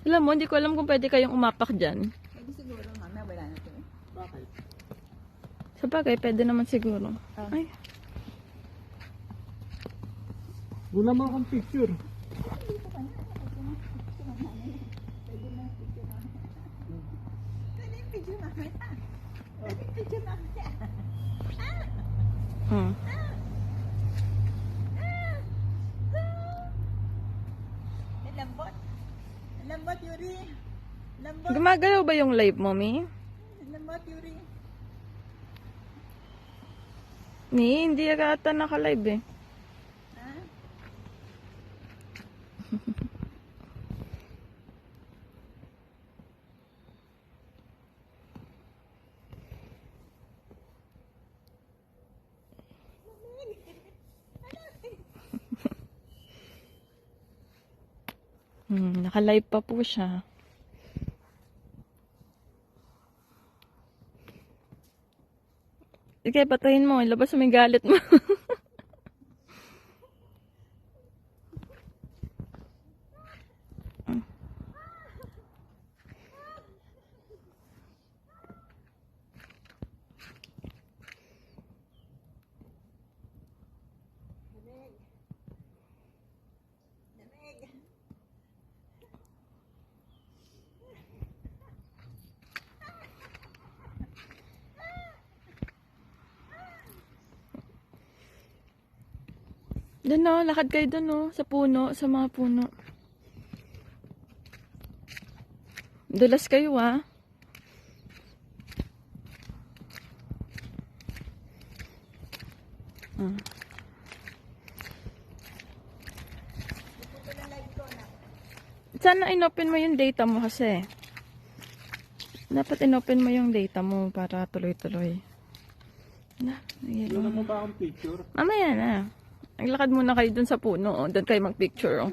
Alam mo, hindi ko alam kung pwede kayong umapak dyan. Pwede siguro, mamaya wala na to eh. Bakit? Sa bagay, pwede naman siguro. Ay, Wala mo akong picture. Pwede yung picture mamaya. Pwede yung picture mamaya. hmm. Lambot. Lambot, Yuri. Lambot. Gumagalaw ba yung live mo, Mi? Lambot, Yuri. Mi, hindi ata naka-live eh. Ha? Naka-live pa po siya. Sige, patayin mo. Ilabas mo yung galit mo. Lamig. Doon o, lakad kayo doon o. Sa puno, sa mga puno. Dulas kayo ah. Sana inopen mo yung data mo kasi. Dapat inopen mo yung data mo para tuloy-tuloy. Wala mo ba akong picture? Mamaya na. Naglakad muna kayo dun sa puno. Oh. Doon kayo mag-picture. Oh.